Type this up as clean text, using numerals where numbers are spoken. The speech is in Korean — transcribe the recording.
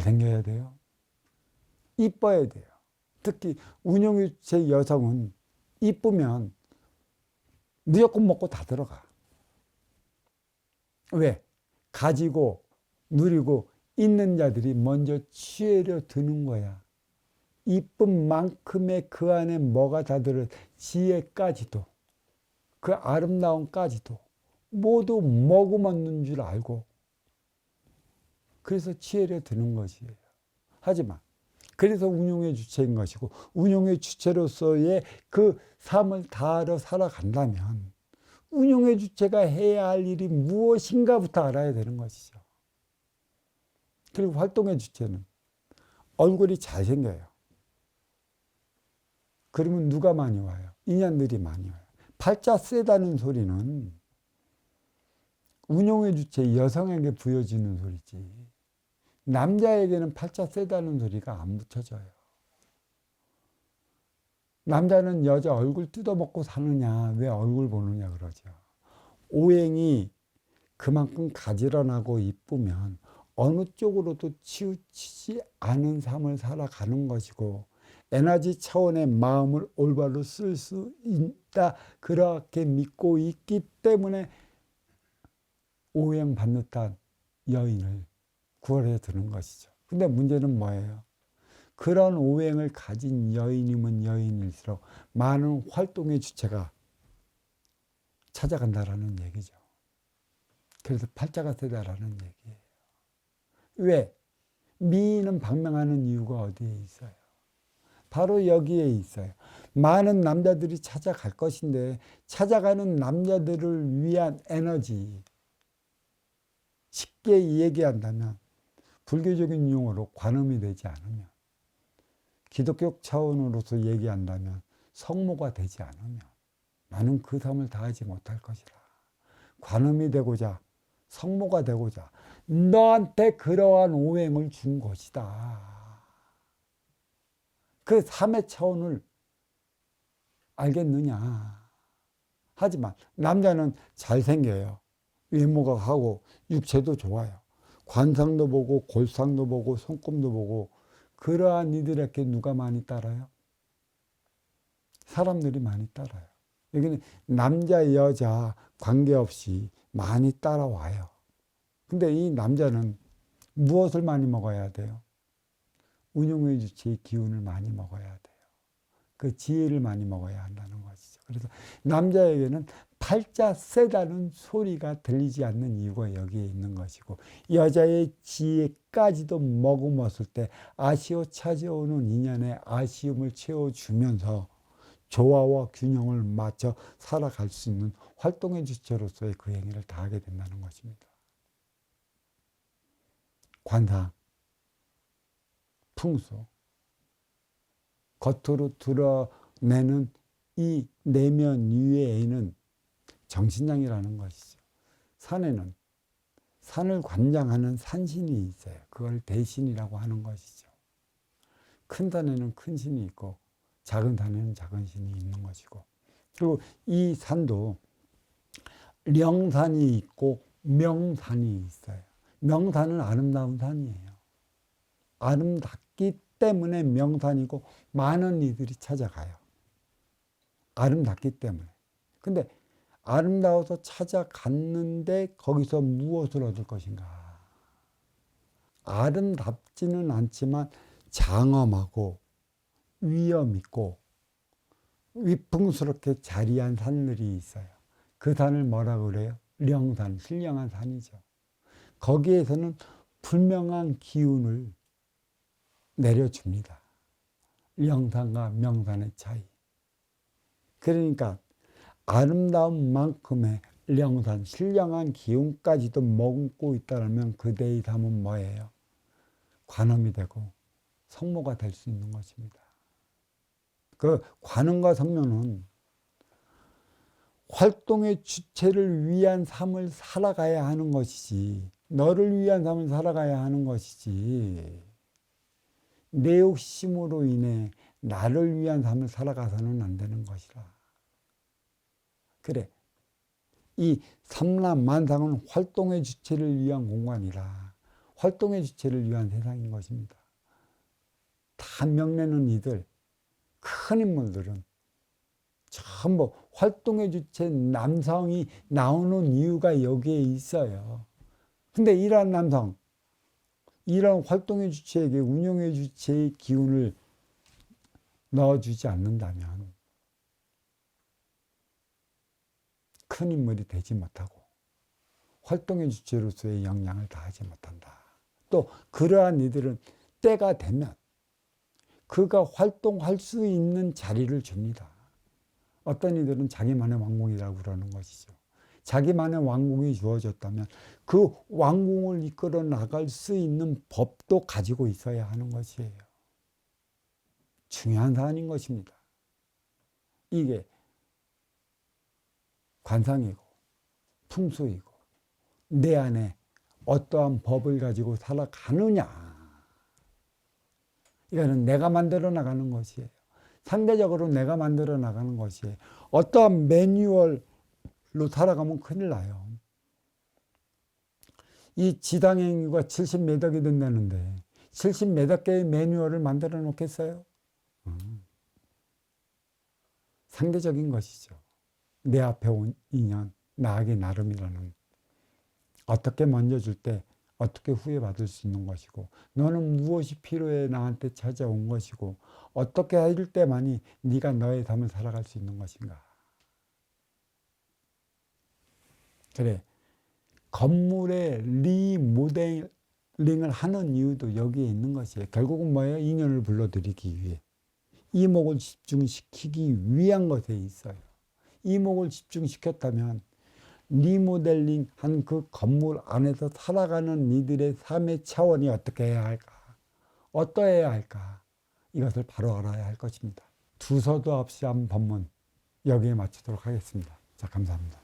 잘생겨야 돼요. 이뻐야 돼요. 특히 운용의 주체 여성은 이쁘면 무조건 먹고 다 들어가. 왜? 가지고 누리고 있는 자들이 먼저 취하려 드는 거야. 이쁜 만큼의 그 안에 뭐가 다 들어, 지혜까지도, 그 아름다움까지도 모두 머금었는 줄 알고 그래서 취하려 드는 것이에요. 하지만 그래서 운용의 주체인 것이고 운용의 주체로서의 그 삶을 다하러 살아간다면 운용의 주체가 해야 할 일이 무엇인가부터 알아야 되는 것이죠. 그리고 활동의 주체는 얼굴이 잘생겨요. 그러면 누가 많이 와요? 인연들이 많이 와요. 팔자 세다는 소리는 운용의 주체 여성에게 부여지는 소리지 남자에게는 팔자 세다는 소리가 안 붙여져요. 남자는 여자 얼굴 뜯어먹고 사느냐 왜 얼굴 보느냐 그러죠. 오행이 그만큼 가지런하고 이쁘면 어느 쪽으로도 치우치지 않은 삶을 살아가는 것이고 에너지 차원의 마음을 올바로 쓸 수 있다 그렇게 믿고 있기 때문에 오행 반듯한 여인을 구원해 드는 것이죠. 근데 문제는 뭐예요? 그런 오행을 가진 여인이면 여인일수록 많은 활동의 주체가 찾아간다라는 얘기죠. 그래서 팔자가 세다라는 얘기예요. 왜? 미인은 방명하는 이유가 어디에 있어요? 바로 여기에 있어요. 많은 남자들이 찾아갈 것인데 찾아가는 남자들을 위한 에너지 쉽게 얘기한다면 불교적인 용어로 관음이 되지 않으면 기독교 차원으로서 얘기한다면 성모가 되지 않으면 나는 그 삶을 다하지 못할 것이라. 관음이 되고자 성모가 되고자 너한테 그러한 오행을 준 것이다. 그 삶의 차원을 알겠느냐. 하지만 남자는 잘생겨요. 외모가 하고 육체도 좋아요. 관상도 보고 골상도 보고 손금도 보고 그러한 이들에게 누가 많이 따라요? 사람들이 많이 따라요. 여기는 남자 여자 관계없이 많이 따라와요. 근데 이 남자는 무엇을 많이 먹어야 돼요? 운용의 주체의 기운을 많이 먹어야 돼요. 그 지혜를 많이 먹어야 한다는 것이죠. 그래서 남자에게는 팔자 세다는 소리가 들리지 않는 이유가 여기에 있는 것이고 여자의 지혜까지도 머금었을 때 아쉬워 찾아오는 인연의 아쉬움을 채워주면서 조화와 균형을 맞춰 살아갈 수 있는 활동의 주체로서의 그 행위를 다하게 된다는 것입니다. 관상, 풍수, 겉으로 드러내는 이 내면 위에는 정신장이라는 것이죠. 산에는 산을 관장하는 산신이 있어요. 그걸 대신이라고 하는 것이죠. 큰 산에는 큰 신이 있고 작은 산에는 작은 신이 있는 것이고 그리고 이 산도 령산이 있고 명산이 있어요. 명산은 아름다운 산이에요. 아름답기 때문에 명산이고 많은 이들이 찾아가요. 아름답기 때문에. 근데 아름다워서 찾아갔는데 거기서 무엇을 얻을 것인가? 아름답지는 않지만 장엄하고 위험 있고 위풍스럽게 자리한 산들이 있어요. 그 산을 뭐라 그래요? 령산, 신령한 산이죠. 거기에서는 분명한 기운을 내려줍니다. 령산과 명산의 차이. 그러니까 아름다운 만큼의 령산, 신령한 기운까지도 머금고 있다면 그대의 삶은 뭐예요? 관음이 되고 성모가 될 수 있는 것입니다. 그 관음과 성모는 활동의 주체를 위한 삶을 살아가야 하는 것이지 너를 위한 삶을 살아가야 하는 것이지 내 욕심으로 인해 나를 위한 삶을 살아가서는 안 되는 것이라. 그래. 이 삼라만상은 활동의 주체를 위한 공간이라 활동의 주체를 위한 세상인 것입니다. 다 명내는 이들, 큰 인물들은 전부 활동의 주체 남성이 나오는 이유가 여기에 있어요. 근데 이러한 남성, 이런 활동의 주체에게 운영의 주체의 기운을 넣어주지 않는다면 큰 인물이 되지 못하고 활동의 주체로서의 역량을 다하지 못한다. 또 그러한 이들은 때가 되면 그가 활동할 수 있는 자리를 줍니다. 어떤 이들은 자기만의 왕궁이라고 그러는 것이죠. 자기만의 왕궁이 주어졌다면 그 왕궁을 이끌어 나갈 수 있는 법도 가지고 있어야 하는 것이에요. 중요한 사안인 것입니다. 이게 관상이고 풍수이고 내 안에 어떠한 법을 가지고 살아가느냐. 이거는 내가 만들어 나가는 것이에요. 상대적으로 내가 만들어 나가는 것이에요. 어떠한 매뉴얼로 살아가면 큰일 나요. 이 지당행위가 70몇 억이 된다는데 70몇 개의 매뉴얼을 만들어 놓겠어요? 상대적인 것이죠. 내 앞에 온 인연, 나에게 나름이라는 어떻게 먼저 줄 때 어떻게 후회받을 수 있는 것이고 너는 무엇이 필요해 나한테 찾아온 것이고 어떻게 해줄 때만이 네가 너의 삶을 살아갈 수 있는 것인가. 그래, 건물의 리모델링을 하는 이유도 여기에 있는 것이에요. 결국은 뭐예요? 인연을 불러들이기 위해 이목을 집중시키기 위한 것에 있어요. 이목을 집중시켰다면 리모델링 한 그 건물 안에서 살아가는 이들의 삶의 차원이 어떻게 해야 할까? 어떠해야 할까? 이것을 바로 알아야 할 것입니다. 두서도 없이 한 법문 여기에 마치도록 하겠습니다. 자, 감사합니다.